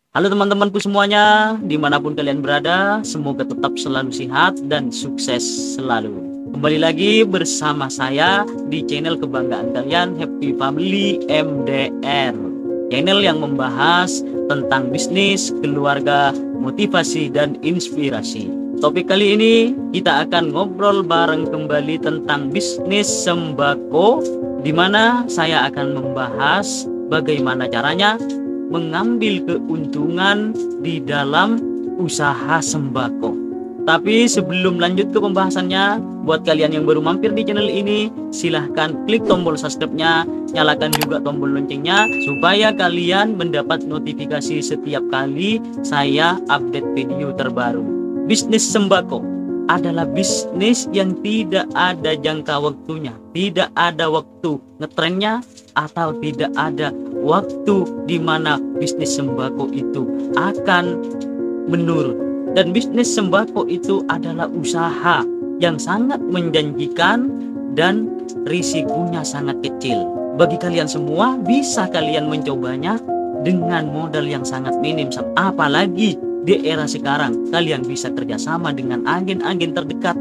Halo teman-temanku semuanya, dimanapun kalian berada, semoga tetap selalu sehat dan sukses selalu. Kembali lagi bersama saya di channel kebanggaan kalian, Happy Family MDR. Channel yang membahas tentang bisnis, keluarga, motivasi, dan inspirasi. Topik kali ini kita akan ngobrol bareng kembali tentang bisnis sembako, di mana saya akan membahas bagaimana caranya mengambil keuntungan di dalam usaha sembako. Tapi sebelum lanjut ke pembahasannya, buat kalian yang baru mampir di channel ini, silahkan klik tombol subscribe-nya, nyalakan juga tombol loncengnya, supaya kalian mendapat notifikasi setiap kali saya update video terbaru. Bisnis sembako adalah bisnis yang tidak ada jangka waktunya, tidak ada waktu ngetrennya, atau tidak ada waktu di mana bisnis sembako itu akan menurun. Dan bisnis sembako itu adalah usaha yang sangat menjanjikan dan risikonya sangat kecil. Bagi kalian semua, bisa kalian mencobanya dengan modal yang sangat minim. Apalagi di era sekarang, kalian bisa kerjasama dengan agen-agen terdekat.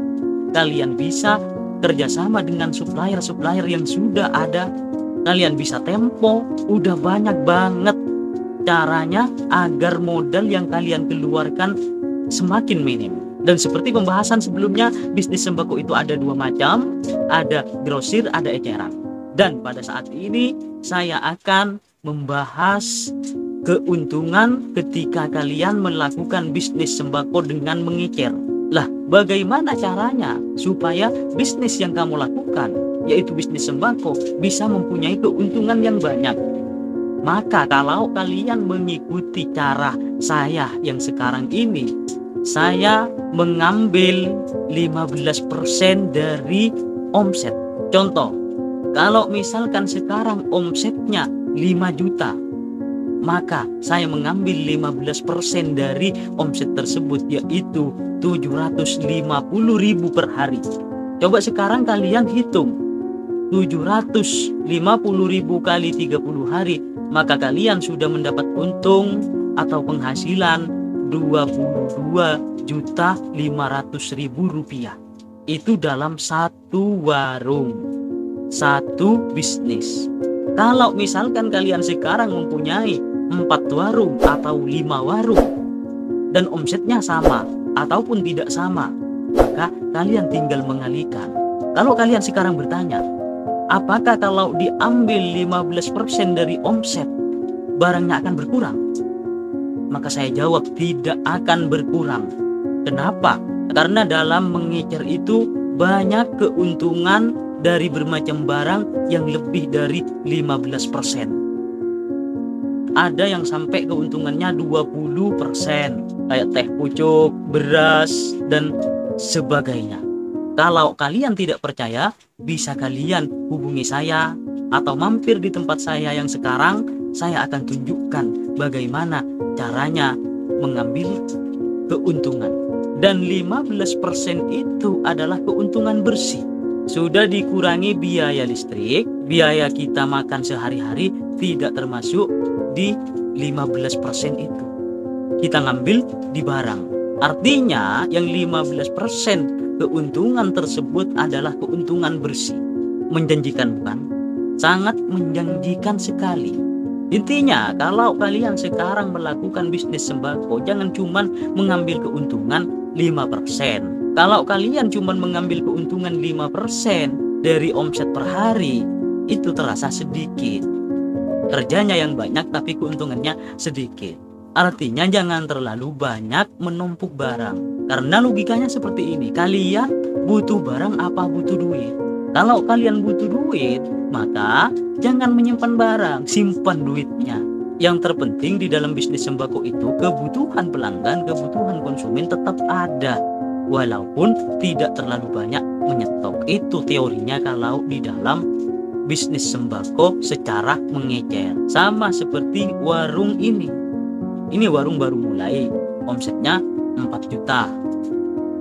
Kalian bisa kerjasama dengan supplier-supplier yang sudah ada. Kalian bisa tempo, udah banyak banget caranya agar modal yang kalian keluarkan semakin minim. Dan seperti pembahasan sebelumnya, bisnis sembako itu ada dua macam, ada grosir, ada eceran. Dan pada saat ini saya akan membahas keuntungan ketika kalian melakukan bisnis sembako dengan mengecer. Lah, bagaimana caranya supaya bisnis yang kamu lakukan, yaitu bisnis sembako, bisa mempunyai keuntungan yang banyak? Maka kalau kalian mengikuti cara saya yang sekarang ini, saya mengambil 15% dari omset. Contoh, kalau misalkan sekarang omsetnya 5 juta, maka saya mengambil 15% dari omset tersebut, yaitu 750.000 per hari. Coba sekarang kalian hitung 750.000 kali 30 hari, maka kalian sudah mendapat untung atau penghasilan 22.500.000 rupiah. Itu dalam satu warung, satu bisnis. Kalau misalkan kalian sekarang mempunyai 4 warung atau 5 warung dan omsetnya sama ataupun tidak sama, maka kalian tinggal mengalihkan. Kalau kalian sekarang bertanya, apakah kalau diambil 15% dari omset, barangnya akan berkurang? Maka saya jawab, tidak akan berkurang. Kenapa? Karena dalam mengecer itu banyak keuntungan dari bermacam barang yang lebih dari 15%. Ada yang sampai keuntungannya 20%, kayak teh pucuk, beras, dan sebagainya. Kalau kalian tidak percaya, bisa kalian hubungi saya atau mampir di tempat saya yang sekarang. Saya akan tunjukkan bagaimana caranya mengambil keuntungan. Dan 15% itu adalah keuntungan bersih. Sudah dikurangi biaya listrik, biaya kita makan sehari-hari tidak termasuk di 15% itu. Kita ngambil di barang. Artinya yang 15% keuntungan tersebut adalah keuntungan bersih. Menjanjikan bukan? Sangat menjanjikan sekali. Intinya, kalau kalian sekarang melakukan bisnis sembako, jangan cuma mengambil keuntungan 5%. Kalau kalian cuma mengambil keuntungan 5% dari omset per hari, itu terasa sedikit. Kerjanya yang banyak tapi keuntungannya sedikit. Artinya jangan terlalu banyak menumpuk barang. Karena logikanya seperti ini, kalian butuh barang apa butuh duit? Kalau kalian butuh duit, maka jangan menyimpan barang, simpan duitnya. Yang terpenting di dalam bisnis sembako itu, kebutuhan pelanggan, kebutuhan konsumen tetap ada, walaupun tidak terlalu banyak menyetok. Itu teorinya kalau di dalam bisnis sembako secara mengecer. Sama seperti warung ini. Ini warung baru mulai, omsetnya 4 juta.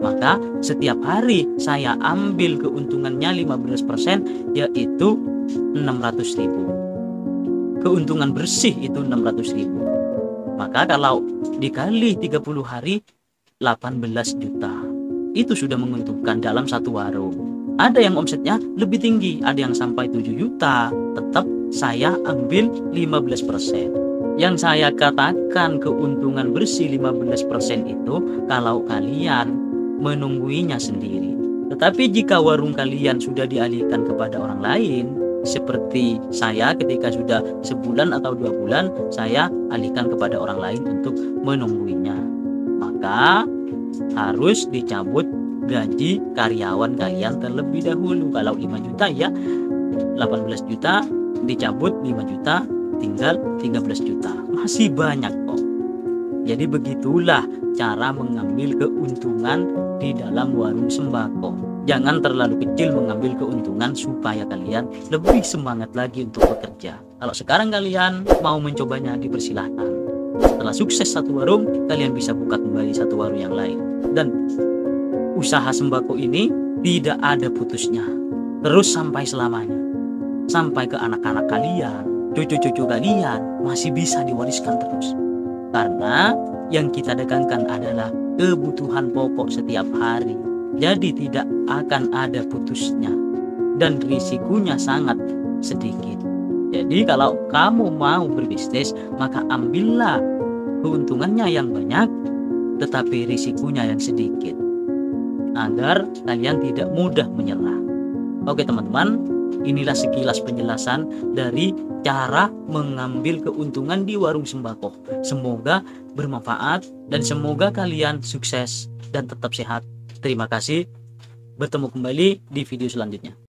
Maka setiap hari saya ambil keuntungannya 15%, yaitu 600.000. Keuntungan bersih itu 600.000. Maka kalau dikali 30 hari 18 juta. Itu sudah menguntungkan dalam satu warung. Ada yang omsetnya lebih tinggi, ada yang sampai 7 juta. Tetap saya ambil 15%. Yang saya katakan keuntungan bersih 15% itu kalau kalian menungguinya sendiri. Tetapi jika warung kalian sudah dialihkan kepada orang lain, seperti saya ketika sudah sebulan atau 2 bulan, saya alihkan kepada orang lain untuk menungguinya, maka harus dicabut gaji karyawan kalian terlebih dahulu. Kalau 5 juta ya 18 juta dicabut 5 juta, tinggal 13 juta. Masih banyak kok. Jadi begitulah cara mengambil keuntungan di dalam warung sembako. Jangan terlalu kecil mengambil keuntungan supaya kalian lebih semangat lagi untuk bekerja. Kalau sekarang kalian mau mencobanya, dipersilahkan. Setelah sukses satu warung, kalian bisa buka kembali satu warung yang lain. Dan usaha sembako ini tidak ada putusnya. Terus sampai selamanya. Sampai ke anak-anak kalian, cucu-cucu kalian masih bisa diwariskan terus. Karena yang kita dagangkan adalah kebutuhan pokok setiap hari. Jadi tidak akan ada putusnya. Dan risikonya sangat sedikit. Jadi kalau kamu mau berbisnis, maka ambillah keuntungannya yang banyak, tetapi risikonya yang sedikit. Agar kalian tidak mudah menyerah. Oke teman-teman, inilah sekilas penjelasan dari cara mengambil keuntungan di warung sembako. Semoga bermanfaat dan semoga kalian sukses dan tetap sehat. Terima kasih. Bertemu kembali di video selanjutnya.